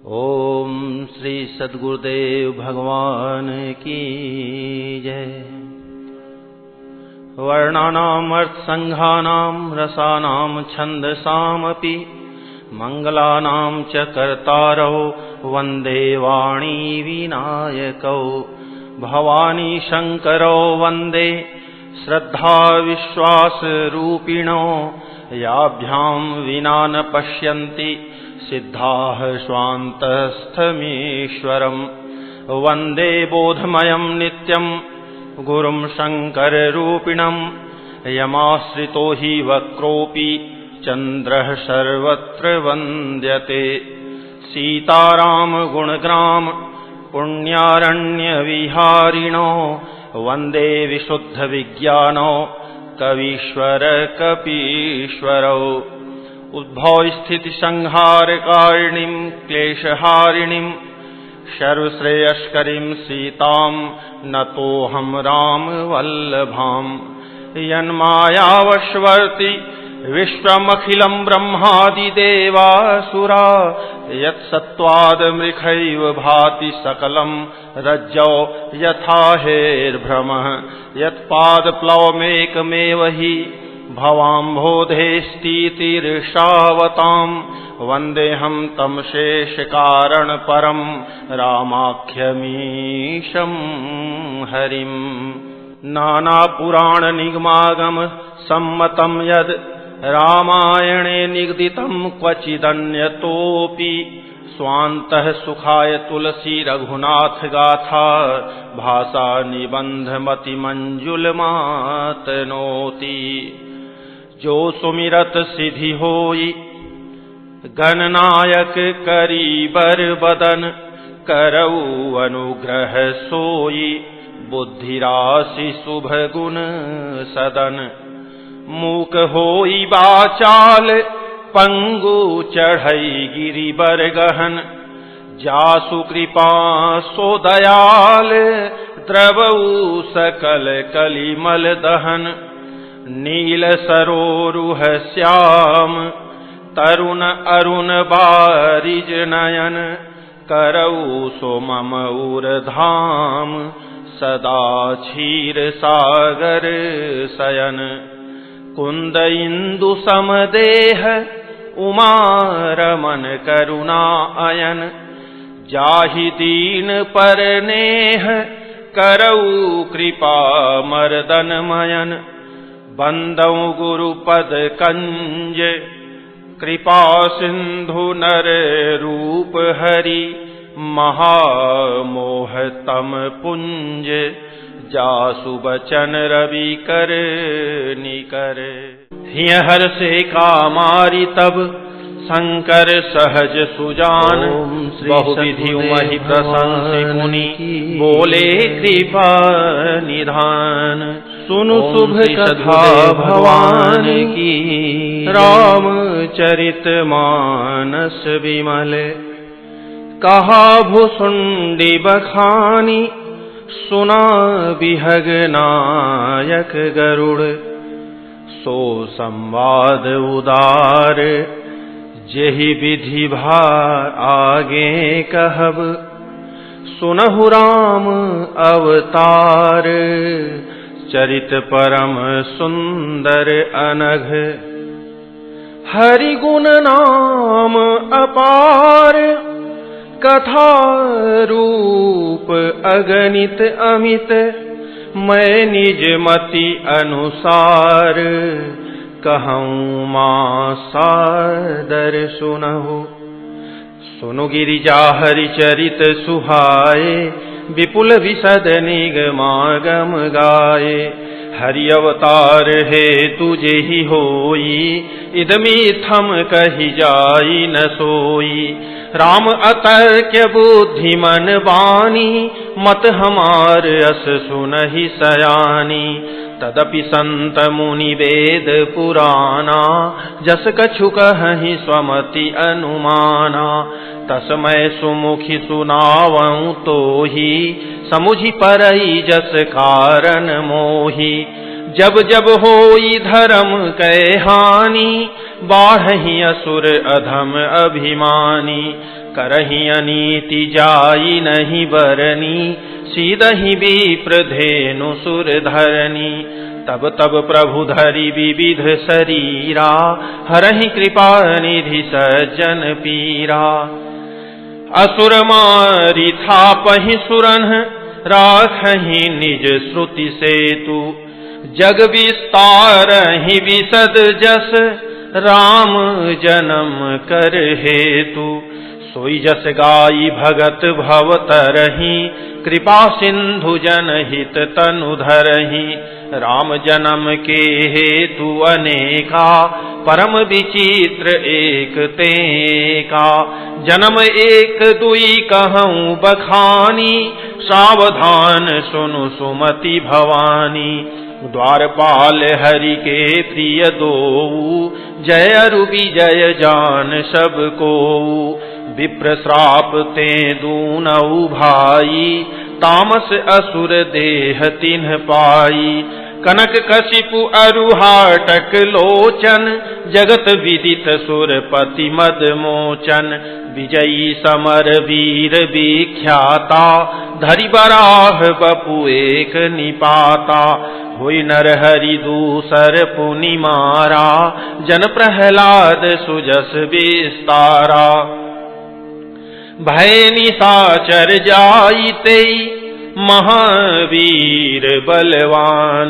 ओम श्री सद्गुरुदेव भगवान की जय। वर्णानाम अर्थसंघानाम रसानाम छंदसामपि मंगलानाम च कर्तारौ वंदे वाणी विनायकौ भवानी शंकरौ वंदे श्रद्धा विश्वास रूपिणो याभ्यां विना न पश्यन्ति सिद्धाः स्वान्तस्थमीश्वरम् वन्दे बोधमयं नित्यं गुरुं शङ्कररूपिणं यमाश्रितो हि वक्रोऽपि चन्द्रः सर्वत्र वन्द्यते। सीताराम गुणग्राम पुण्यारण्यविहारिणो वन्दे विशुद्धविज्ञानो कवीश्वर कपीश्वरौ उद्भव स्थिति संहारकारिणीं क्लेशहारिणीं सर्वश्रेयस्करीं सीतां नतोऽहं रामवल्लभां। यन्मायावशवर्ति विश्वमखिलं ब्रह्मादिदेवासुरा यत्सत्त्वादमृखैव भाति सकलं रज्जौ यथा हेर्भ्रमः यत्पादप्लवमेकमेव हि भवाम्भोधेस्तीतिर्षावतां वन्देऽहं तं शेषकारणपरं रामाख्यमीशं हरिम्। नानापुराणनिगमागम सम्मतं यद् रामायणे निगदितं क्वचिदन्यतोऽपि स्वान्तः सुखाय तुलसी रघुनाथ गाथा भाषा निबन्धमतिमञ्जुलमातनोति। जो सुमिरत सिद्धि होई गणनायक करीबर बदन करऊ अनुग्रह सोई बुद्धिराशि शुभ गुण सदन। मूक होई बाचाल पंगु चढ़ई गिरिबर गहन जासु कृपा सो दयाल द्रवऊ सकल कलिमल दहन। नील सरोरुह श्याम तरुण अरुण बारिज नयन करऊ सो मम उरधाम सदा क्षीर सागर शयन। कुंद इंदु समदेह उमा रमन करुणा अयन जाहि दीन पर नेह करऊ कृपा मर्दन मयन। बंदौ गुरुपद कंज कृपा सिंधु नर रूप हरि महामोहतम पुंज जासु बचन रवि कर निकर। हिय हर से कामारी तब शंकर सहज सुजान बहुविधि महि प्रशंसि मुनि बोले कृपा निधान। सुनु शुभ कथा भवान की रामचरित मानस विमल कहा भुसुंडी बखानी सुना बिहग नायक गरुड़। सो संवाद उदार जेहि विधि भार आगे कहब सुनहु राम अवतार चरित परम सुंदर अनघ। हरि गुण नाम अपार कथा रूप अगणित अमित मैं निज मति अनुसार कहूँ मां सादर सुनहु। सुनु गिरिजा हरि चरित सुहाए विपुल विशद निगमागम गाये। हरि अवतार है तुझे ही होई इदमिथम कही जाई न सोई। राम अतर्क्य बुद्धिमन बानी मत हमार अस सुनहि सयानी। तदपि संत मुनि वेद पुराना जस कछु कहहि स्वमति अनुमाना। तस्मै सुमुखि सुनावऊं तो ही समुझि परई जस कारण मोही। जब जब होई धर्म कै हानि बाढ़हि असुर अधम अभिमानी। करही अनीति जाई नहीं बरनी, सीदहि विप्र धेनु सुर धरनी। तब तब प्रभु धरि विविध शरीरा, हरहि कृपा निधि सज्जन पीरा। असुर मारि थापहि सुरन, राखहि निज श्रुति सेतु। जग विस्तारहि विशद जस, राम जन्म कर हेतु। सोई जस गाई भगत भव तरहि, कृपा सिंधु जनहित तनु धरहि। राम जन्म के हेतु अनेका, परम विचित्र एक तेका। जन्म एक दुई कहूँ बखानी, सावधान सुनु सुमति भवानी। द्वारपाल हरि के प्रिय दोऊ, जय अरु विजय जान सब को। विप्र श्राप ते दूनऊ भाई, तामस असुर देह तिन्ह पाई। कनक कशिपु अरु हाटक लोचन, जगत विदित सुरपति मद मोचन। विजयी समर वीर विख्याता, धरि बराह बपु एक निपाता। होई नर हरि दूसर पुनि मारा, जन प्रहलाद सुजस विस्तारा। भय निशाचर जाइते, महावीर बलवान।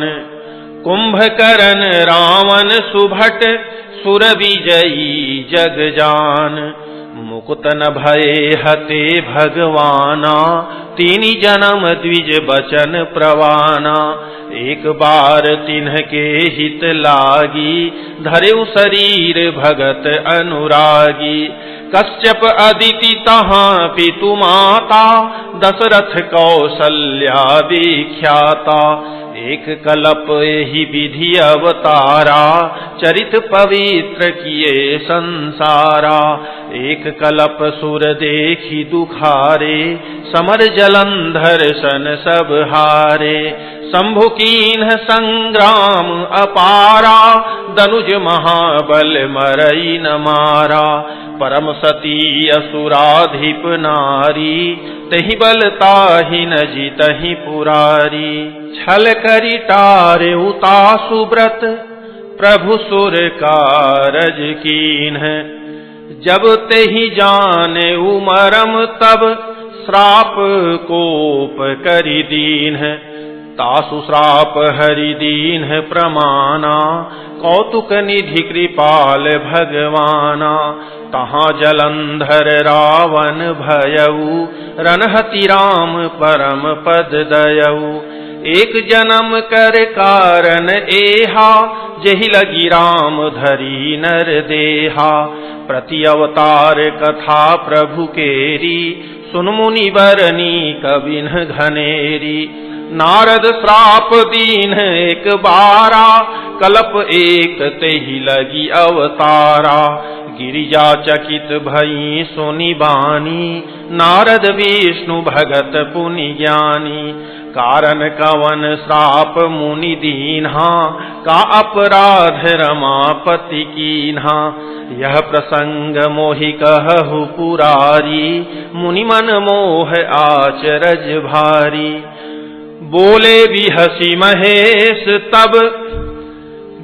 कुंभकर्ण रावण सुभट, सुर विजयी जग जान। मुकुत न भये हते भगवाना, तीनि जन्म द्विज बचन प्रवाना। एक बार तिन्ह के हित लागी, धरेउ शरीर भगत अनुरागी। कश्यप अदिति तहाँ पितु माता, दशरथ कौसल्या विख्याता। एक कल्प एहि विधि अवतारा, चरित पवित्र किए संसारा। एक कल्प सुर देखी दुखारे, समर जलंधर सन सब हारे। शंभु कीन्ह संग्राम अपारा, दनुज महाबल मरई न मारा। परम सती असुराधिप नारी, तहि बल ताहि न जीतहि पुरारी। छल करि टारे उतासु व्रत, प्रभु सुर कारज कीन्ह। जब तेहि जाने उमरम तब, श्राप कोप करि दीन्ह। तासु श्राप हरि दीन्ह प्रमाना, कौतुक निधि कृपाल भगवाना। तहाँ जलंधर रावण भयऊ, रनहति राम परम पद दयऊ। एक जन्म कर कारण एहा, जेहि लगी राम धरी नर देहा। प्रति अवतार कथा प्रभु केरी, सुन मुनि बरनी कबिन घनेरी। नारद श्राप दीन एक बारा, कल्प एक तेहि लगी अवतारा। गिरिजा चकित भई सुनि बानी, नारद विष्णु भगत पुनि ज्ञानी। कारण कवन श्राप मुनि दीन्हा, का अपराध रमापति कीन्हा। यह प्रसंग मोहि कहु पुरारी, मुनि मन मोह आचरज भारी। बोले बिहसी महेश तब,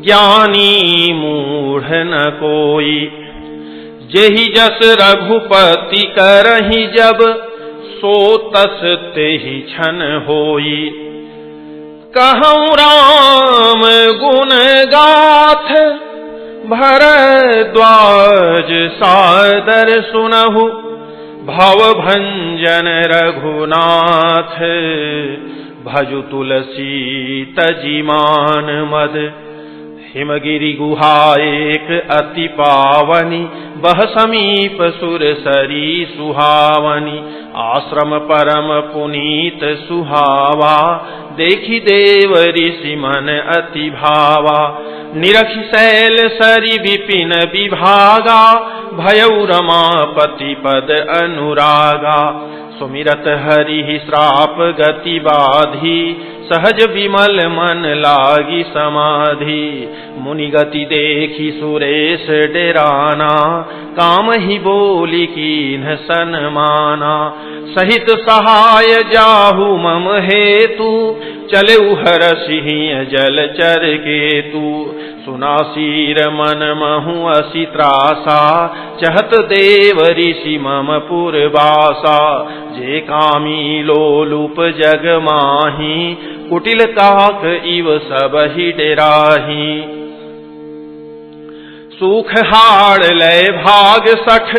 ज्ञानी मूढ़ न कोई। जेहि जस रघुपति करहि जब, सो तस तेहि छन होई। कहूँ राम गुण गाथ, भरद्वाज सादर सुनहु। भव भंजन रघुनाथ, भजु तुलसी तजिमान मद। हिमगिरि गुहा एक अति पावनी, बह समीप सुर सरी सुहावनी। आश्रम परम पुनीत सुहावा, देखि देव ऋषि मन अति भावा। निरखि शैल सरी विपिन विभागा, भयउ रमापति पद अनुरागा। सुमिरत हरि श्राप गति बाधी, सहज विमल मन लागी समाधि। मुनि गति देखी सुरेश डेराना, काम ही बोली कीन्ह सन्माना। सहित सहाय जाहु मम हेतु, चले हरसिंह जलचर केतु। सुना सीर मन महु असी त्रासा, चहत देव ऋषि मम पुरवासा। जे कामी लोलुप जग माही, कुटिल काक इव सब ही डेराही। सुख हाड़ लय भाग सठ,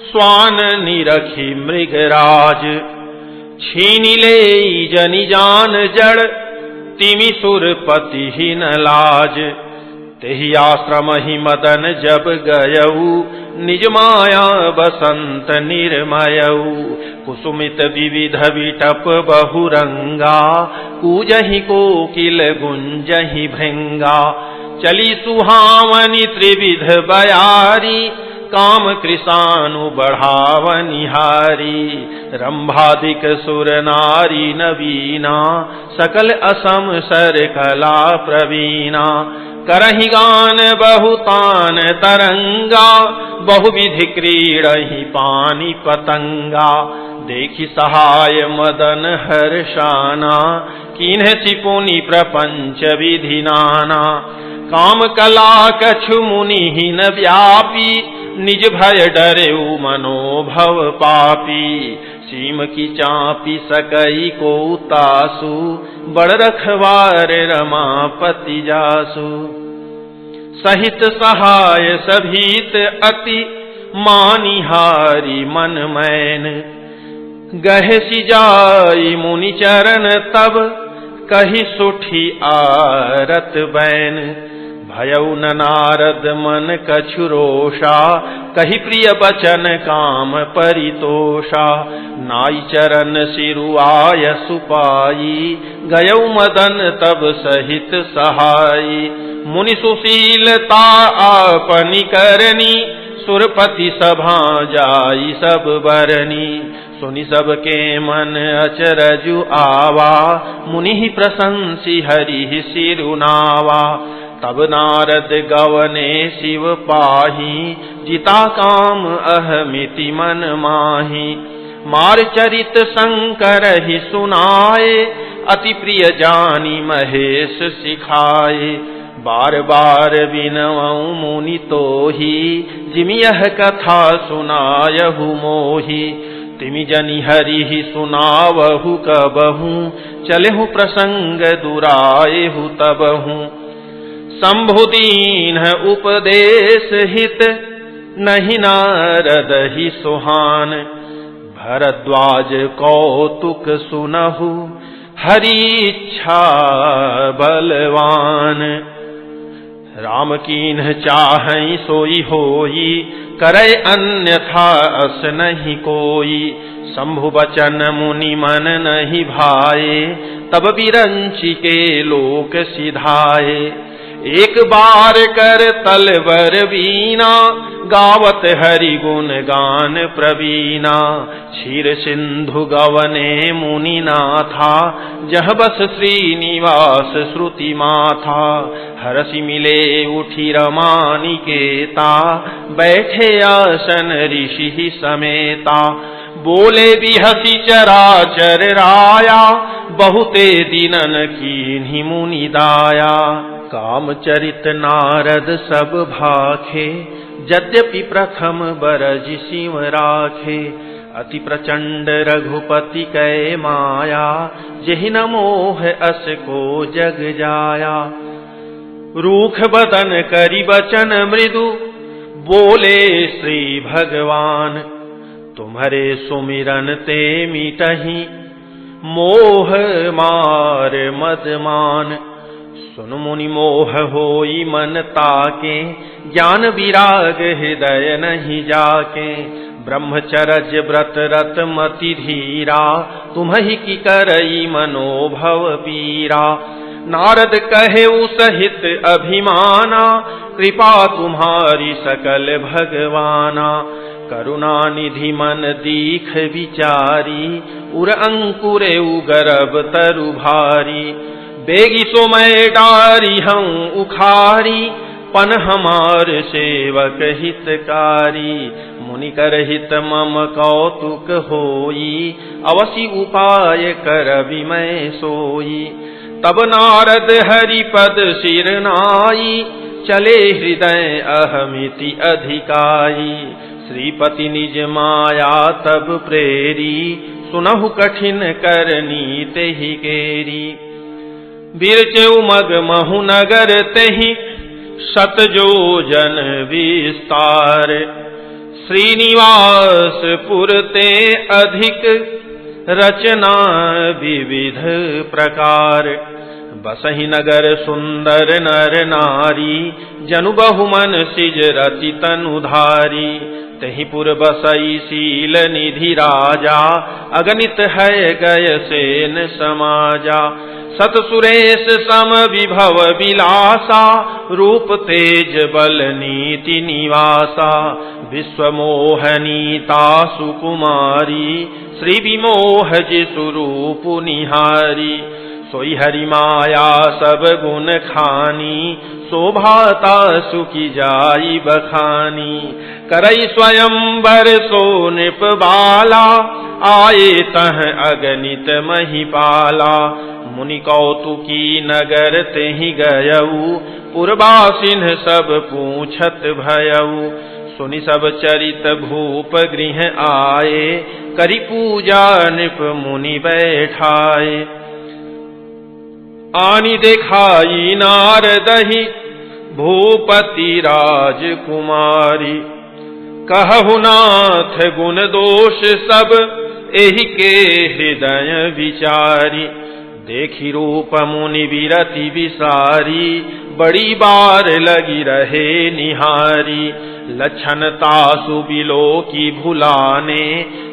स्वान निरखी मृगराज। छीनि ले जनि जान जड़, तिमि सुरपति ही न लाज। तेहि आश्रम ही मदन जब गयऊ, निज माया बसंत निर्मयऊ। कुसुमित विविध विटप बहुरंगा, कूजहि कोकिल गुंजहि भृंगा। चली सुहावनी त्रिविध बयारी, काम कृशानु बढ़ावनिहारी। रंभादिक सुर नारी नवीना, सकल असम सर कला प्रवीणा। करहि गान बहुतान तरंगा, बहुविधि क्रीड़हि पानी पतंगा। देखि सहाय मदन हर्षाना, कीन्ह चिपुनि प्रपंच विधि नाना। काम कला कछु मुनि न व्यापी, निज भय डरेउ मनोभव पापी। सीम की चापी सकई को तासु, बड़ रखवार रमापति जासु। सहित सहाय सभीत अति, मानिहारी मन मैन। गहे सिजाई मुनि चरण तब, कही सुठी आरत बैन। भयउ न नारद मन कछु रोषा, कही प्रिय बचन काम परितोषा। नाई चरण सिरुआय सुपाई, गयउ मदन तब सहित सहाई। मुनि सुशीलता आपनि करनी, सुरपति सभा जाई सब बरनी। सुनि सबके मन अचरजु आवा, मुनि प्रशंसी हरि सिरुनावा। तब नारद गवने शिव पाही, जिता काम अहमिति मन माही। मार चरित शंकर ही सुनाए, अति प्रिय जानी महेश सिखाए। बार बार विनवऊ मुनि तोही, जिमि यह कथा सुनायहु मोही। तिमि जनि हरि सुनावहु कबहू, चलेहु प्रसंग दुराएहु तबहू। शंभु दीन उपदेश हित, नहीं नारद ही सुहान। भरद्वाज कौतुक सुनहु, हरि इच्छा बलवान। राम कीन्ह चाहै सोई होई, करे अन्यथा अस नहीं कोई। शंभु बचन मुनि मन नहीं भाए, तब बिरंची के लोक सिधाए। एक बार कर तलवर वीणा, गावत हरि गुण गान प्रवीणा। क्षीर सिंधु गवने मुनि नाथा, जह बस श्रीनिवास श्रुति माथा। हरसि मिले उठी रमानिकेता, बैठे आसन ऋषि समेता। बोले बिहसी चराचर राया, बहुते दिनन कीन्हि मुनि दाया। काम चरित नारद सब भाखे, यद्यपि प्रथम बरज सिंह राखे। अति प्रचंड रघुपति कै माया, जेहि न मोह अस को जग जाया। रूख बदन करि बचन मृदु, बोले श्री भगवान। तुम्हारे सुमिरन ते मिटहि, मोह मार मदमान। सुन मुनि मोह होई मन ताके, ज्ञान विराग हृदय नहीं जाके। ब्रह्मचर्य व्रत रत मति धीरा, तुम्हि की करई मनोभव पीरा। नारद कहे सहित अभिमाना, कृपा तुम्हारी सकल भगवाना। करुणा निधि मन दीख विचारी, उर अंकुरे उगरब तरु भारी। बेगी सो मैं डारी हूँ उखारी, पन हमार सेवक हितकारी। मुनि कर हित मम कौतुक होई, अवसि उपाय करबि मैं सोई। तब नारद हरिपद सिर नाई, चले हृदय अहमिति अधिकाई। श्रीपति निज माया तब प्रेरी, सुनहु कठिन करनी तेहि केरी। बिरचेउ मग महु नगर तेहि, शत योजन विस्तार। श्रीनिवास पुरते अधिक, रचना विविध प्रकार। बसहि नगर सुंदर नर नारी, जनु बहुमन सिज रति तनुधारी। तहि पुर बसई शील निधि राजा, अगणित है गय सेन समाजा। सत सुरेश सम विभव विलासा, रूप तेज बल नीति निवासा। विश्व मोहनीता सुकुमारी, श्री विमोह जिसु रूप निहारी। सोई हरि माया सब गुण खानी, शोभाता सुखी जाई बखानी। करई स्वयंवर सो नृप बाला, आए तह अगणित महिपाला। मुनि कौतुकी नगर तेहि गयऊ, पुरबासिन सब पूछत भयऊ। सुनि सब चरित भूप गृह आए, करि पूजा नृप मुनि बैठाए। आनि देखाई नारदहि भूपति राजकुमारी, कहु नाथ गुण दोष सब एहि के हृदय विचारी। देखी रूप मुनि विरति विसारी, बड़ी बार लगी रहे निहारी। लक्षणता सुबिलो की भुलाने,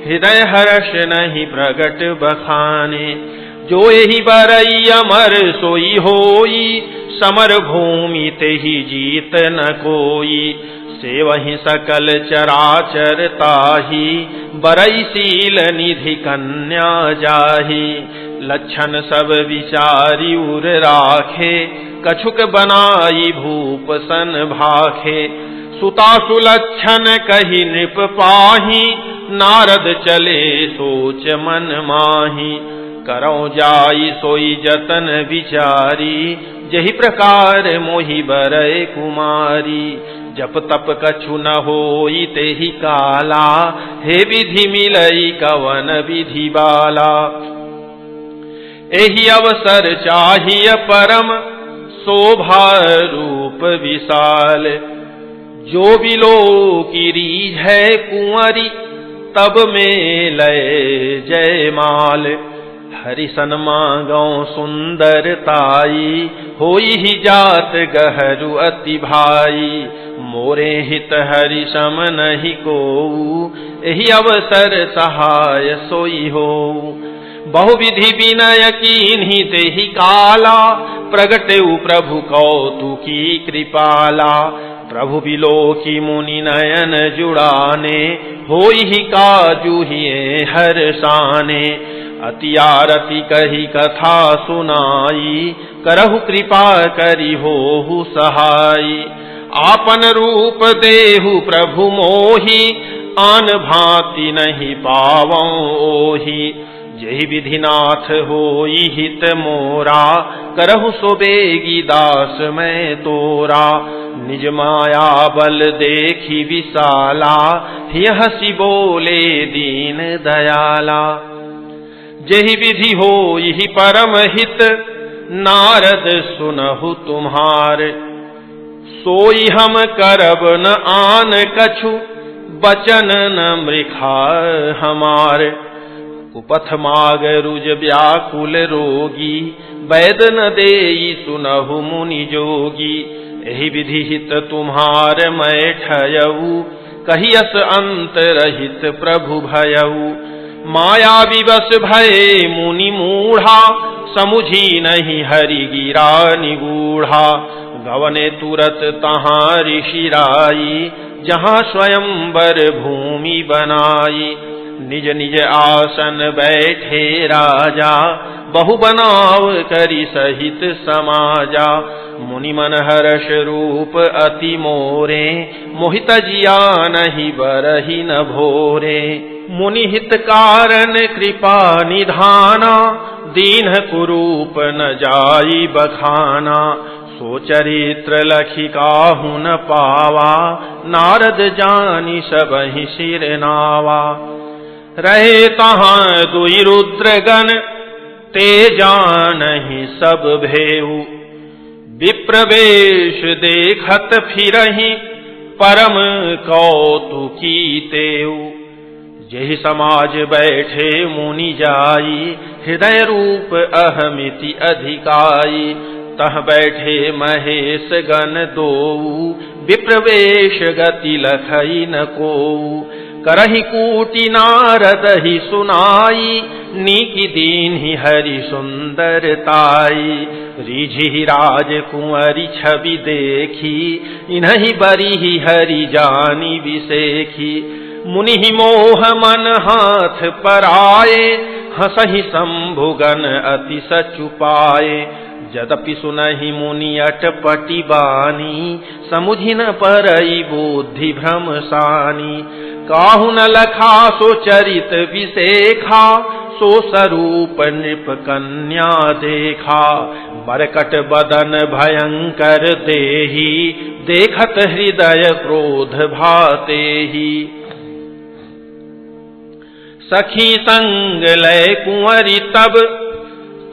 हृदय हर्ष नहीं प्रगट बखाने। जो एहि बरई अमर सोई होई, समर भूमि तेहि जीत न कोई। सेवहि सकल चराचर ताहि, बरई शील निधि कन्या जाहि। लक्षण सब विचारी उर राखे, कछुक बनाई भूप सन भाखे। सुता सुलक्षण कहि नृप पाहि, नारद चले सोच मन माहि। करौ जाई सोई जतन विचारी, जहि प्रकार मोहि बरय कुमारी। जप तप कछु न होई तेहि काला, हे विधि मिलई कवन विधि बाला। एहि अवसर चाहिए परम, शोभा रूप विशाल। जो बिलो की रीझ है कुंवरी, तब में लय जयमाल। हरि सन मांगौ सुंदरताई, होई ही जात गहरू अति भाई। मोरे हित हरि सम नहीं कोऊ, एहि अवसर सहाय सोई होऊ। बहुविधि विनय कीन्ही तेहि काला, प्रगटेउ प्रभु कौतुकी कृपाला। प्रभु बिलोकी मुनि नयन जुड़ाने, होई ही काजू हिए हर्षाने। अति आरती कही कथा सुनाई, करहु कृपा करि होहु सहाई। आपन रूप देहु प्रभु मोहि, आन भांति नहीं पावौ ओहि। जहि विधिनाथ होई हित मोरा, करहु सो बेगी दास मैं तोरा। निज माया बल देखी विशाला, हिय हसी बोले दीन दयाला। जहि विधि होई ही परम हित, नारद सुनहु तुम्हार। सोई हम करब न आन कछु, बचन न मृखा हमार। कुपथ माग रुज व्याकुल रोगी, वैद न देई सुनहु मुनि जोगी। एहि विधि हित तुम्हार मैं ठयऊ, कहियस अंत रहित प्रभु भयऊ। माया विवश भये मुनि मूढ़ा, समुझी नहीं हरि गिरा निगूढ़ा। गवने तुरत तहाँ ऋषि राई, जहाँ स्वयंवर भूमि बनाई। निज निज आसन बैठे राजा, बहु बनाव करि सहित समाजा। मुनि मन हर्ष रूप अति मोरे, मोहित जिया नहीं बरहि न भोरे। मुनि हित कारण कृपा निधाना, दीन कुरूप न जाई बखाना। सो चरित्र लखि काहू न पावा, नारद जानि सबहि सिर नावा। रहे तहाँ दुई रुद्रगण, ते जानहि सब भेऊ। विप्रवेश देखत फिरहि, परम कौतुकी तेऊ। जेहि समाज बैठे मुनि जाई, हृदय रूप अहमिति अधिकाई। तह बैठे महेश गण दोऊ, विप्रवेश गति लखई न कोऊ। करहि कूटि नारद ही सुनाई, नीकी दीन्हि हरि सुंदरताई। रिझि राज कुंवरी छवि देखी, इन्हि बरिहि हरि जानी बिसेखी। मुनि मोह मन हाथ पर आए, हंसहि शंभुगन अति सचुपाए। यद्यपि सुनहि मुनि अटपटी बानी, समुझि न परई बुद्धि भ्रम सानी। काहू न लखा सो चरित विसेखा, सो स्वरूप नृप कन्या देखा। मरकट बदन भयंकर देहि, देखत हृदय क्रोध भातेहि। सखी संग लय कुंवरी तब,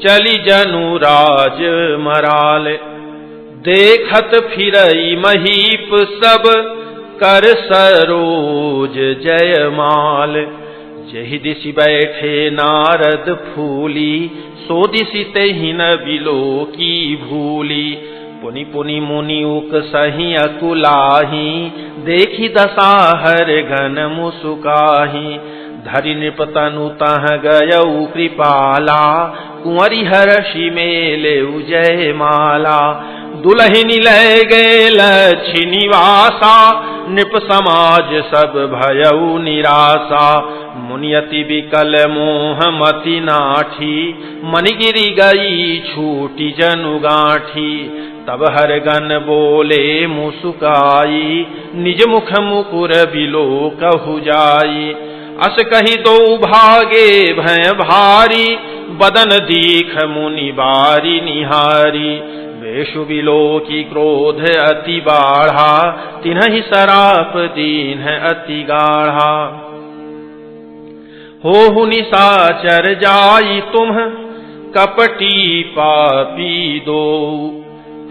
चली जनु राज मराल। देखत फिरई महीप सब, कर सरोज जयमाल। जहि दिशि बैठे नारद फूली, सो दिशि तेहि न बिलोकी भूली। पुनि पुनि मुनि उक सही अकुलाही, देखि दसाहर घन मुसुकाही। धरि नृप तनु तह गयऊ कृपाला, कुंवरी हर्षि मेलेउ जयमाला। दुलहिनी लय गए लछि निवासा, नृप समाज सब भयउ निराशा। मुनि अति विकल मोह मति नाठी, मणिगिरि गई छूटी जनु गांठी। तब हर गण बोले मुसुकाई, निज मुख मुकुर बिलो कहु जाई। अस कही दो भागे भय भारी, बदन दीख मुनि बारी निहारी। वेशु बिलोकी क्रोध अति बाढ़ा, तिन्हि सराप दीन अति गाढ़ा। होहु निशाचर जाई तुम, कपटी पापी दो।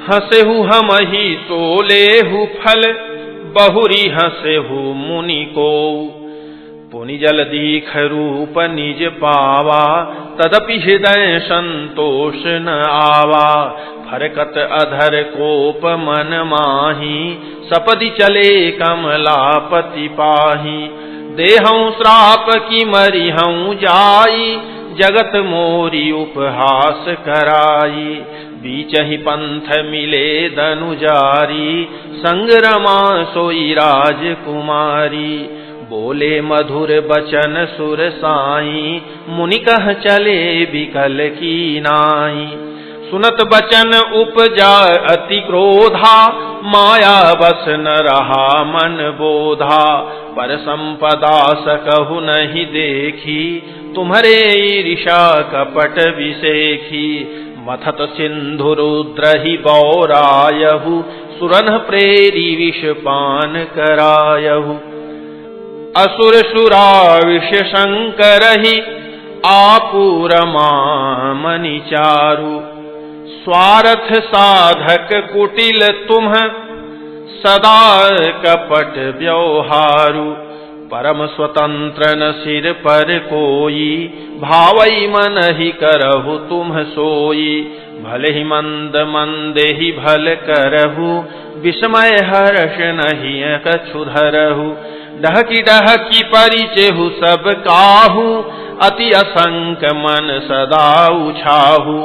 हंसेहु हमहि तो लेहु फल, बहुरी हंसेहु मुनि को। पुनि जल दीख रूप निज पावा, तदपि हृदय संतोष न आवा। फरकत अधर कोप मन माही, सपदि चले कमलापति पाही। देहऊँ श्राप की मरिहऊँ जाई, जगत मोरी उपहास कराई। बीचहि पंथ मिले दनुजारी, संग रमा सोई राजकुमारी। बोले मधुर बचन सुर साई, मुनि कह चले बिकल की नाई। सुनत बचन उपजा अति क्रोधा, माया बस न रहा मन बोधा। पर संपदा सकहु नहीं देखी, तुम्हारे ईर्षा कपट विसेखी। मथत सिंधु रुद्र ही बौरायहु, सुरन प्रेरी विष पान करायहु। असुर सुरा विष शंकर ही, आपुरमा मनि चारु। स्वार्थ साधक कुटिल तुम, सदा कपट व्यवहारु। परम स्वतंत्र न सिर पर कोई, भावई मन ही करहु तुम सोई। भले ही मंद मंदे ही भल करहु, विस्मय हर्ष नहीं कछु धरहु। डहकी डहकी परिचेहु सब काहू, अति असंक मन सदा उछाहू।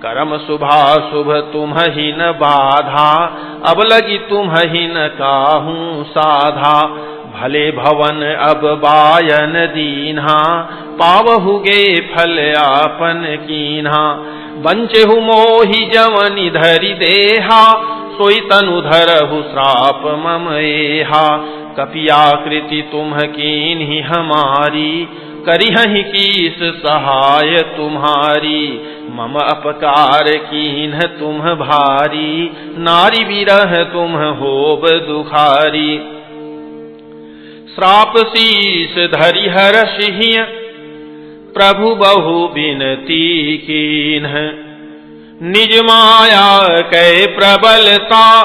करम शुभाशुभ तुम्हि न बाधा, अब लगी तुम्हि न काहू साधा। भले भवन अब बायन दीन्हा, पावहुगे फल आपन कीन्हा। बंचहु मोहि जवनि धरि देहा, सोई तनु धरहु श्राप मम एहा। कपियाकृति तुम्ह कीन्हि हमारी, करिहहि कीस सहाय तुम्हारी। मम अपकार कीन्ह तुम्ह भारी, नारी विरह तुम्ह होब दुखारी। श्राप शीस धरि हरषिहि, प्रभु बहु बिनती कीन्ह। निज माया कै प्रबलता,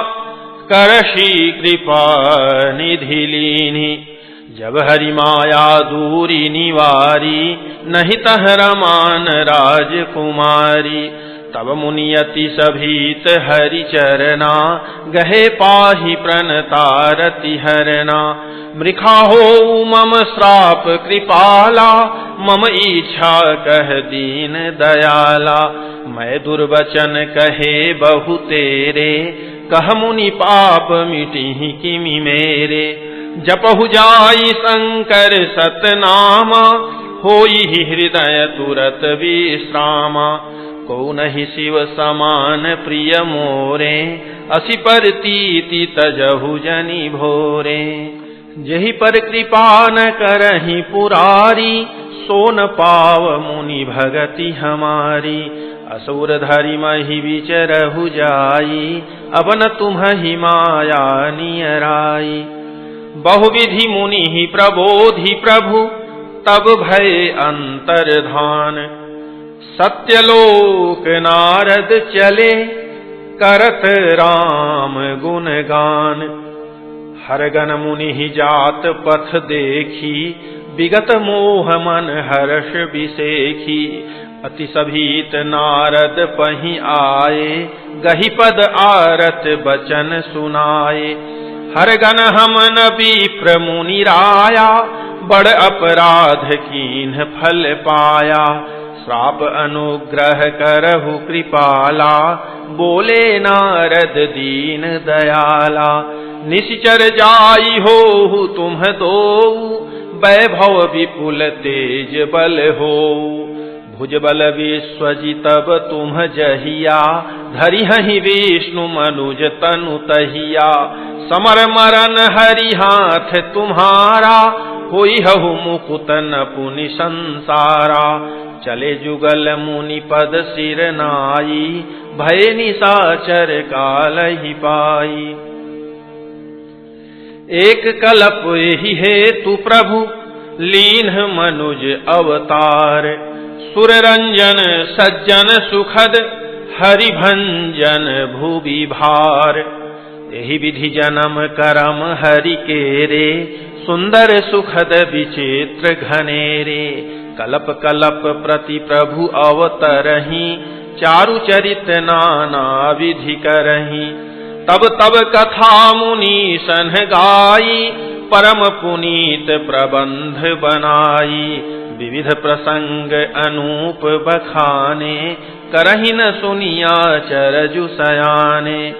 करषि कृपा निधि लीन्हि। जब हरि माया दूरी निवारी, नहीं तह रमान राजकुमारी। तब मुनियति सभीत हरि चरना, गहे पाहि प्रणतारति हरना। मृखा हो मम श्राप कृपाला, मम इच्छा कह दीन दयाला। मैं दुर्वचन कहे बहु तेरे, कह मुनि पाप मिटिहि किमि मेरे। जपहु जाई शंकर सतनामा, होई हृदय तुरत विश्रामा। को नहीं शिव समान प्रिय मोरे, असि पर तीति तजहु जनि भोरे। जहि पर कृपा न करहि पुरारी, सो न पाव मुनि भगति हमारी। असुर धरि महि विचरहु जाई, अब न तुम्हि माया नियराई। बहुविधि मुनि प्रबोधि प्रभु, तब भय अंतर्धान। सत्यलोक नारद चले, करत राम गुणगान। हरगन मुनि जात पथ देखी, विगत मोह मन हर्ष विसेखी। अति सभीत नारद पहि आए, गहि पद आरत बचन सुनाए। हरगन हम न विप्र मुनि राया, बड़ अपराध कीन्ह फल पाया। श्राप अनुग्रह करहु कृपाला, बोले नारद दीन दयाला। निश्चर जाई होहु तुम दोऊ, वैभव विपुल तेज बल होऊ। भुज बल विश्वजितब तुम जहिया, धरिहहि विष्णु मनुज तनु तहिया। समर मरन हरि हाथ तुम्हारा, होई हहु मुकुत नपुनि संसारा। चले जुगल मुनि पद सिर नाई, भय निशाचर कालहि पाई। एक कल्प एहि हेतु प्रभु, लीन्ह मनुज अवतार। सुर रंजन सज्जन सुखद, हरि भंजन भुवि भार। एहि विधि जन्म करम हरि केरे, सुंदर सुखद विचित्र घनेरे। कलप कलप प्रति प्रभु अवतरहि, चारु चरित नाना विधि करहि। तब तब कथा मुनि सन गाई, परम पुनीत प्रबंध बनाई। विविध प्रसंग अनूप बखाने, करहि न सुनिया चरजु सयाने।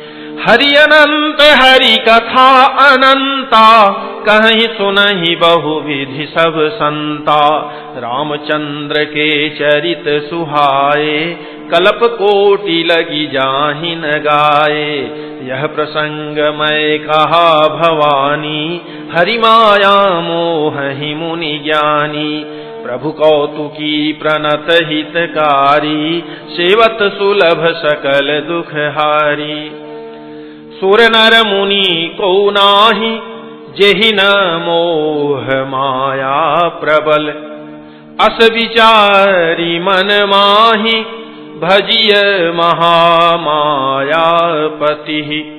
हरि अनंत हरि कथा अनंता, कहीं सुनहि बहुविधि सब संता। रामचंद्र के चरित सुहाए, कल्प कोटि लगी जाहि न गाए। यह प्रसंग मैं कहा भवानी, हरि माया मोहि मुनि ज्ञानी। प्रभु कौतुकी प्रणत हितकारी, सेवत सुलभ सकल दुख हारी। सुर नर मुनि को नाही, जेहि न मोह माया प्रबल। अस विचारी मन माहि, भजिय महामायापति।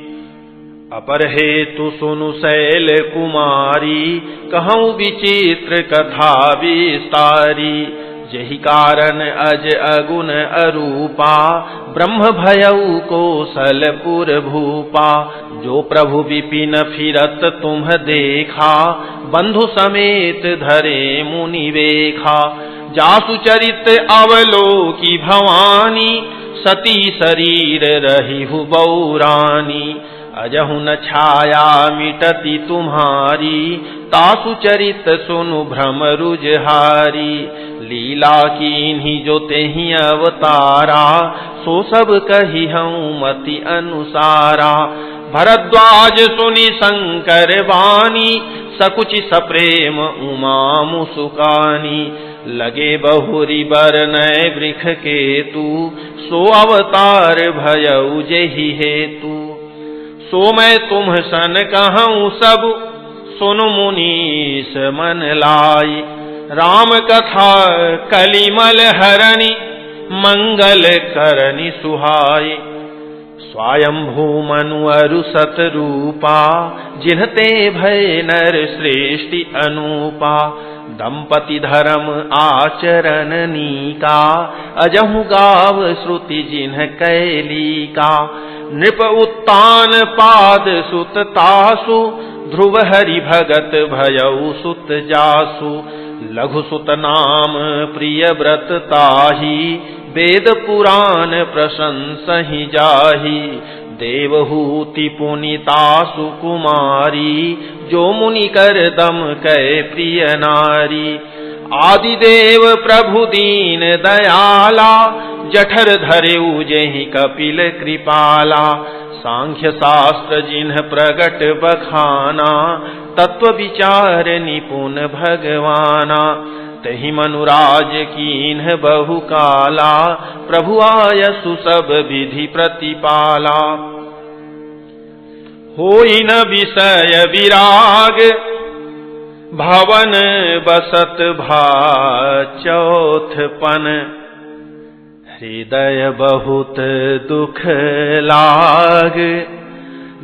अपर हेतु सुनु शैल कुमारी, कहूँ विचित्र कथा विस्तारी। जहि कारण अज अगुण अरूपा, ब्रह्म भयउ कौशलपुर भूपा। जो प्रभु विपिन फिरत तुम देखा, बंधु समेत धरे मुनि वेखा। जासु चरित अवलोकी भवानी, सती शरीर रहिहु बौरानी। अजहु न छाया मिटती तुम्हारी, तासु चरित सुनु भ्रम रुजहारी। लीला कीन्ही जो तेहि अवतारा, सो सब कही हूँ मति अनुसारा। भरद्वाज सुनि शंकर वाणी, सकुचि सप्रेम उमा मुसुकानी। लगे बहुरी बरनय वृख केतु, सो अवतार भयउ जेहि हेतु। सो मैं तुम सन कहूँ सब, सुनु मुनीस मन लाई। राम कथा कलिमल हरनि, मंगल करनि सुहाई। स्वयंभू मनु अरु सत रूपा, जिन्हते भय नर श्रेष्ठि अनूपा। दंपति धर्म आचरण नीका, अजहु गाव श्रुति जिन्ह कैलिका। नृप उत्तान पाद सुत तासु, ध्रुव हरि भगत भयउ सुत जासु। लघु सुत नाम प्रिय व्रत ताहि, वेद पुराण प्रशंसहि जाहि। देवहूति पुनीतासु कुमारी, जो मुनि कर दम कै प्रिय नारी। आदिदेव प्रभु दीन दयाला, जठर धरेउ जेहि कपिल कृपाला। सांख्य शास्त्र जिन्ह प्रगट बखाना, तत्व विचार निपुण भगवाना। तहि मनुराज कीन्ह बहु काला, प्रभु आयसु सब विधि प्रतिपाला। होई न विषय विराग, भवन बसत भा चौथपन। हृदय बहुत दुख लाग,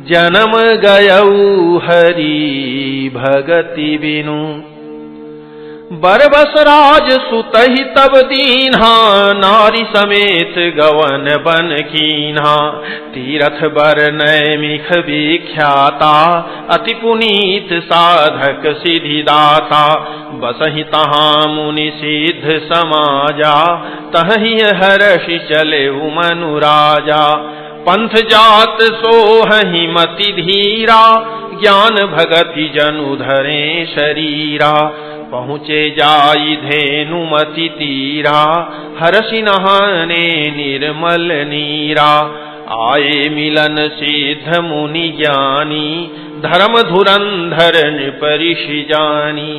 जन्म गयऊ हरि भगति बिनु। बरबस राज सुतहि तब दीन्हा, नारी समेत गवन बन कीन्हा। तीरथ बर नैमिख विख्याता, अति पुनीत साधक सिद्धिदाता। बसहि तहाँ मुनि सिद्ध समाजा, तहि हर्षि चले मनु राजा। पंथ जात सोहहि मति धीरा, ज्ञान भगति जनु धरे शरीरा। पहुँचे जाई धेनुमति तीरा, हर्षि नहाने निर्मल नीरा। आए मिलन सिद्ध मुनि ज्ञानी, धर्म धुरंधर नृपऋषि जानी।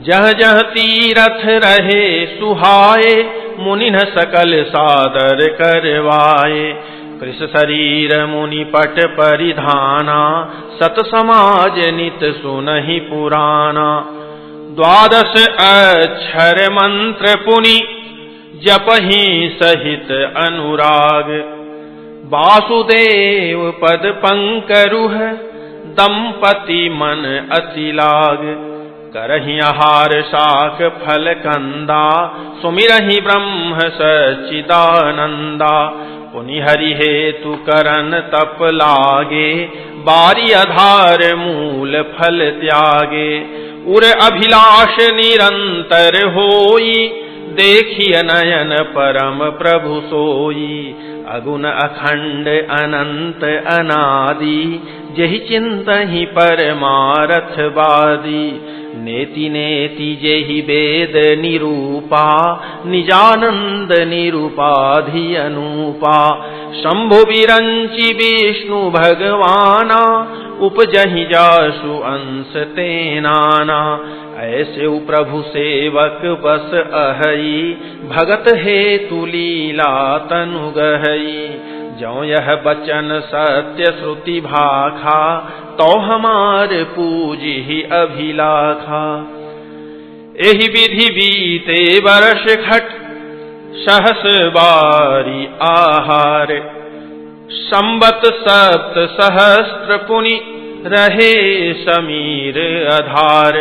जह जह तीरथ रहे सुहाए, मुनि न सकल सादर करवाए। कृष शरीर मुनि पट परिधाना, सत समाज नित सुनहि पुराना। द्वादश अक्षर मंत्र पुनि, जपहि सहित अनुराग। वासुदेव पद पंकरुह, दंपति मन अति लाग। करहि आहार शाक फल कंदा, सुमिरहि ब्रह्म सच्चिदानंदा। पुनि हरि हेतु करन तप लागे, बारी आधार मूल फल त्यागे। उर अभिलाष निरंतर होई, देखिय नयन परम प्रभु सोई। अगुण अखंड अनंत अनादि, जेहि चिंतहि परमारथ वादी। नेति नेति जेहि वेद निरूपा, निजानंद निरूपाधि अनूपा। शंभु विरंचि विष्णु भगवाना, उपजहि जासु अंश ते नाना। ऐसे प्रभु सेवक बस अहई, भगत हेतु लीला तनु गहई। ज्यों यह बचन सत्य श्रुति भाखा, तो हमार पूजी अभिलाखा। एहि विधि बीते वर्ष खट, सहस बारी आहार। संबत सप्त सहस्त्र पुनि, रहे समीर आधार।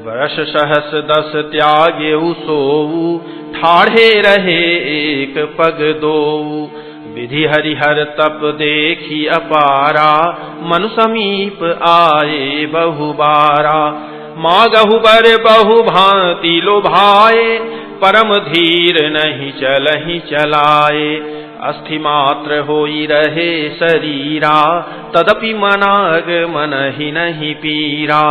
वर्ष सहस 10 त्यागेउ सोऊ, ठाढ़े रहे एक पग दोऊ। विधि हरिहर तप देखी अपारा, मनु समीप आए बहुबारा। मागहु बर बहु भांति लोभाए, परम धीर नहीं चलहि चलाए। अस्थि मात्र होई रहे शरीरा, तदपि मनाग मन ही नहीं पीरा।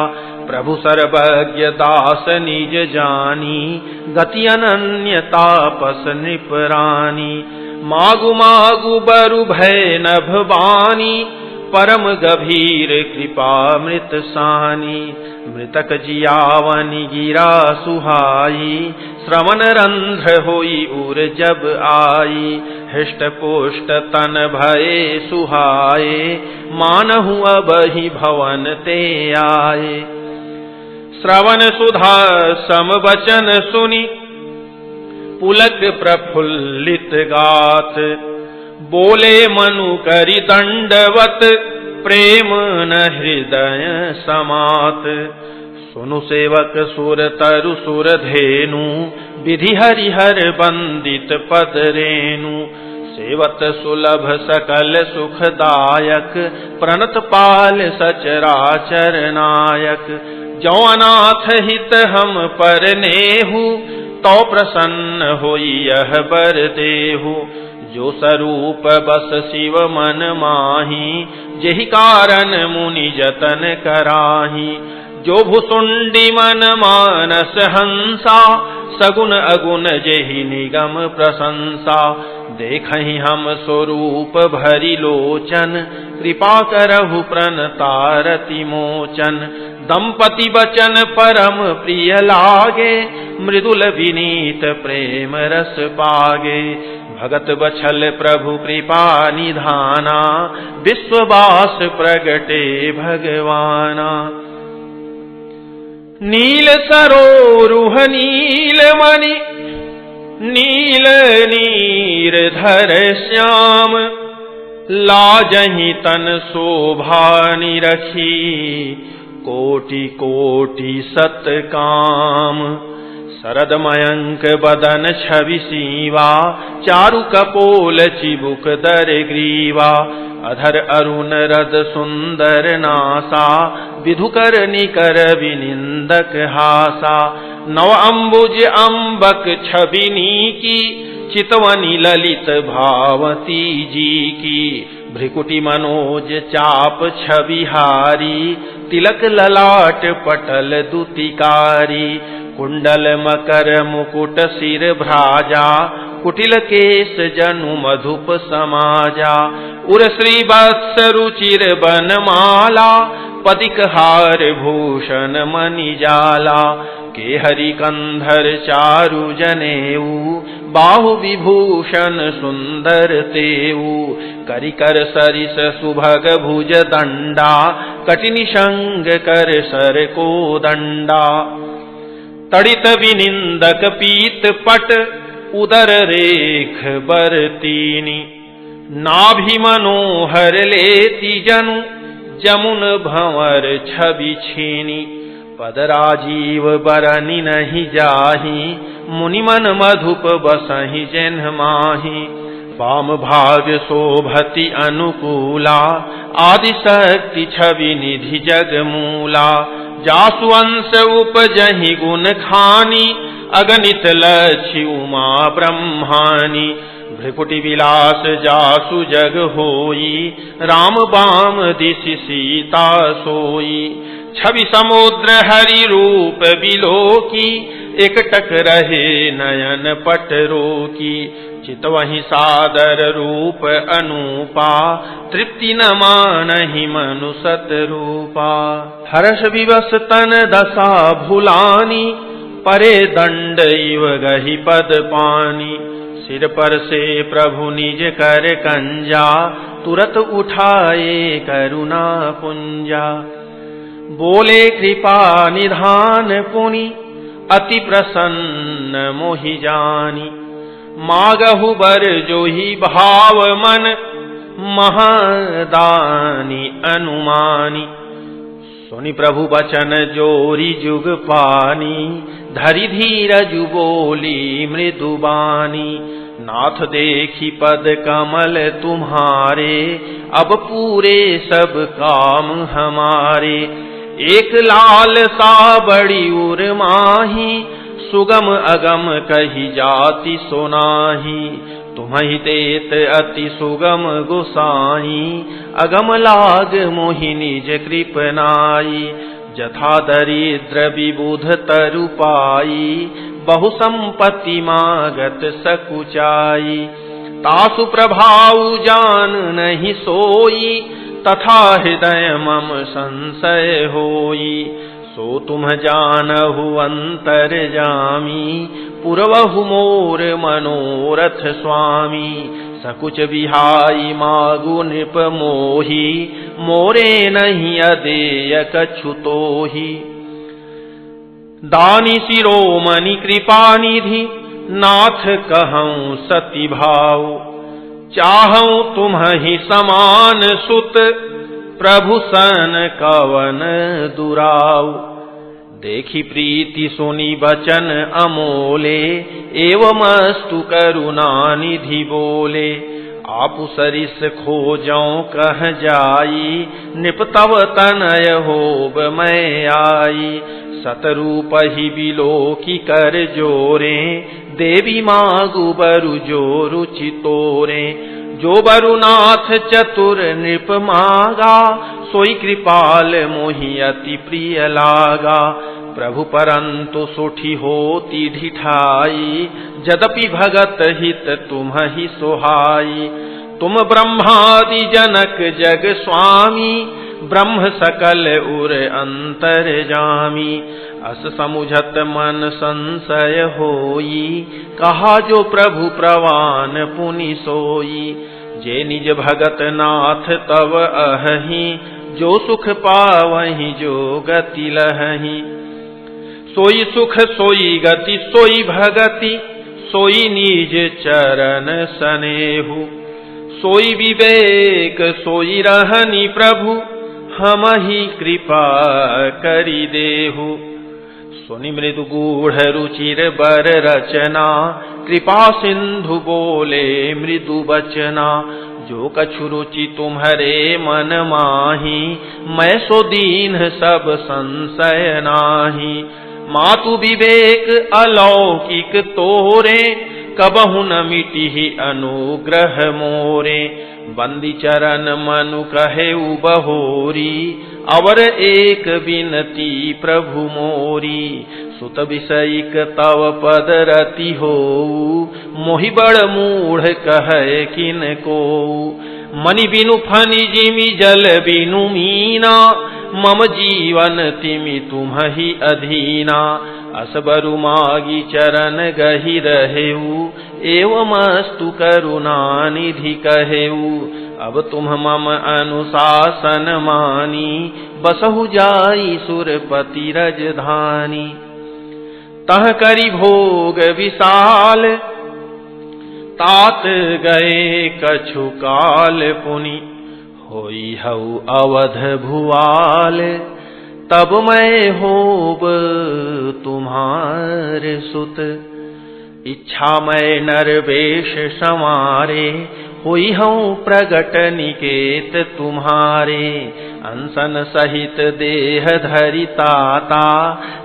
प्रभु सर्वज्ञ दास निज जानी, गति अनन्य तापस नृपरानी। मागु मागु बरु भय नभ बानी, परम गभीर कृपा मृत सानी। मृतक जियावनि गिरा सुहाई, श्रवण रंध्र होई उर जब आई। हृष्ट पुष्ट तन भये सुहाए, मानहु अबहि भवन ते आए। श्रवण सुधा सम वचन सुनि, पुलक प्रफुल्लित गात। बोले मनु करि दंडवत, प्रेम न हृदय समात। सुनु सेवक सुर तरु सुर धेनु, विधि हरिहर बंदित पद रेणु। सेवत सुलभ सकल सुखदायक, प्रणत पाल सचराचर नायक। जो अनाथ हित हम पर नेहु, तो प्रसन्न होई यह बर देहु। जो स्वरूप बस शिव मन माही, जेहि कारण मुनि जतन कराही। जो भुसुंडी मन मानस हंसा, सगुन अगुण जेहि निगम प्रशंसा। देखहि हम स्वरूप भरि लोचन, कृपा करहु प्रणतारति मोचन। दंपति बचन परम प्रिय लागे, मृदुल विनीत प्रेम रस पागे। भगत बछल प्रभु कृपा निधाना, विश्ववास प्रगटे भगवाना। नील सरोरुह नील मणि, नील नीरधर श्याम। लाजहि तन शोभा निरखी, कोटि कोटि सत काम। शरद मयंक बदन छवि सीवा, चारु कपोल चिबुक दर ग्रीवा। अधर अरुण रद सुंदर नासा, विधुकर निकर विनिंदक हासा। नव अंबुज अम्बक छवि नीकी, चितवनी ललित भावती जी की। भ्रिकुटी मनोज चाप छविहारी, तिलक ललाट पटल दुतिकारी। कुंडल मकर मुकुट सिर भ्राजा, कुटिल केश जनु मधुप समाजा। उर श्री वत्स रुचिर बनमाला, पदिक हार भूषण मणि जाला। के हरि कंधर चारु जनेऊ, बाहु विभूषण सुंदर तेऊ। करिकर सरिस सुभग भुज दंडा, कटिनि संग कर सर को दंडा। तड़ित विनिंदक पीत पट, उदर रेख बरतीनी। नाभि मनोहर लेति जनु, जमुन भंवर छवि छीनी। पद राजीव बरनि नहीं जाहि, मुनि मन मधुप बसहि जेन्ह माहि। वाम भाग शोभति अनुकूला, आदि शक्ति छवि निधि जग मूला। जासु अंश उपजहि गुण खानी, अगणित लक्ष्य उमा ब्रह्मानी। भ्रिकुटी विलास जासु जग होई, राम बाम दिशि सीता सोई। छवि समुद्र हरि रूप बिलोकी, एकटक रहे नयन पट रोकी। चितवहि सादर रूप अनूपा, तृप्ति न मानहि मनु सत रूपा। हर्ष विवश तन दशा भुलानी, परे दंड इव गहि पद पानी। सिर पर से प्रभु निज कर कंजा, तुरत उठाए करुणा पुंजा। बोले कृपा निधान पुनि, अति प्रसन्न मोहि जानी। मागहु बर जोहि भाव मन, महादानी अनुमानी। सुनि प्रभु बचन जोरी जुग पानी, धरि धीरजु बोली मृदुबानी। नाथ देखी पद कमल तुम्हारे, अब पूरे सब काम हमारे। एक लाल सा बड़ी उर माही, सुगम अगम कही जाति सोनाही। तुम्हि देत अति सुगम गोसाई, अगम लाग मोहि निज कृपनाई। जथा दरिद्र विबुध तरु पाई, बहु संपत्ति मागत सकुचाई। तासु प्रभाव जान नहीं सोई, तथा हृदय मम संशय होई। सो तुम जानहु अंतर्यामी, पुरवहु मोर मनोरथ स्वामी। सकुच विहाई मागु नृप मोहि, मोरे नहीं अदेय कछु तोहि। दानी शिरोमणि कृपा निधि, नाथ कहऊँ सति भाव। चाहऊँ तुम्हि समान सुत, प्रभु सन कवन दुराऊ। देखी प्रीति सुनि बचन अमोले, एवमस्तु करुणा निधि बोले। आपु सरिस खोजऊँ कह जाई, नृप तव तनय होब मैं आई। सतरूप ही बिलोकी कर जोरे, देवी मागु बरु जो रुचि तोरे। जो बरुनाथ चतुर नृप मागा, सोई कृपाल मोहि अति प्रिय लागा। प्रभु परंतु सुठी होती ढिठाई, यद्यपि भगत हित तुम्हि सोहाई। तुम ब्रह्मादि जनक जग स्वामी, ब्रह्म सकल उर अंतर्जामी। अस समुझत मन संशय होई, कहा जो प्रभु प्रवान पुनि सोई। जे निज भगत नाथ तव अहहि, जो सुख पावहि जो गति लहहि। सोई सुख सोई गति सोई भगति, सोई निज चरण सनेहु। सोई विवेक सोई रहनि प्रभु, हमहि कृपा करि देहु। सुनि मृदु गूढ़ रुचिर बर रचना, कृपा सिंधु बोले मृदु बचना। जो कछु रुचि तुम्हारे मन माही, मैं सो दीन सब संशय नाही। मातु विवेक अलौकिक तोरे, कबहु न मिटिहि अनुग्रह मोरे। बंदी चरण मनु कहे बहोरी, अवर एक बिनती प्रभु मोरी। सुत विषयिक तव पद रति होऊ, मोहि बड़ मूढ़ कहे किन को। मनि बिनु फनि जिमि जल बिनु मीना, मम जीवन तिमि तुम्हि अधीना। असबरु मागी चरण गहि रहेऊ, एवमस्तु करुणा निधि कहेऊ। अब तुम मम अनुशासन मानी, बसहु जाई सुरपति रजधानी। तह करि भोग विशाल, तात गए कछु काल पुनि। होई हऊ अवध भुआल, तब मैं होब तुम्हारे सुत। इच्छा मैं नरवेश समारे, हुई हूँ प्रगट निकेत तुम्हारे। अंसन सहित देह धरि ताता,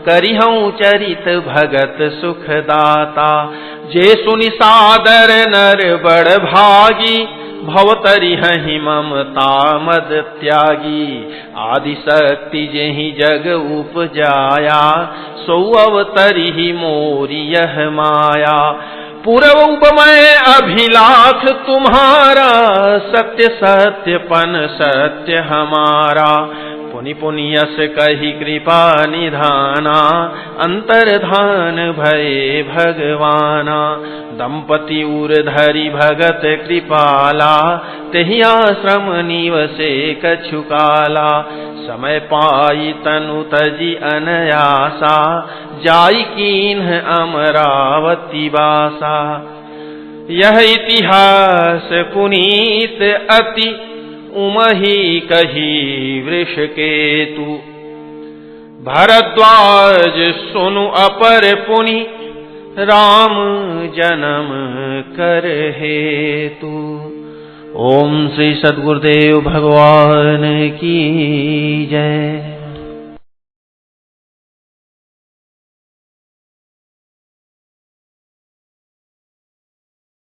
करी हूँ चरित भगत सुखदाता। जे सुनि सादर नर बड़ भागी, भवतरि हहि ममता मद त्यागी। आदि शक्ति जेहि जग उपजाया, सो अवतरि ही मोरी यह माया। पूर्व उपमय अभिलाख तुम्हारा, सत्य सत्य पन सत्य हमारा। पुनि पुनि यस कही कृपा निधाना, अंतर्धान भये भगवाना। दंपति उर धरि भगत कृपाला, तेहि आश्रम निवसे कछु काला। समय पाई तनु तजि अनयासा, जाई कीन्ह अमरावती बासा। यह इतिहास पुनीत अति, उमहि कही वृषकेतु। भरद्वाज सुनु अपर पुनि, राम जन्म कर हेतु। ओम श्री सद्गुरुदेव भगवान की जय।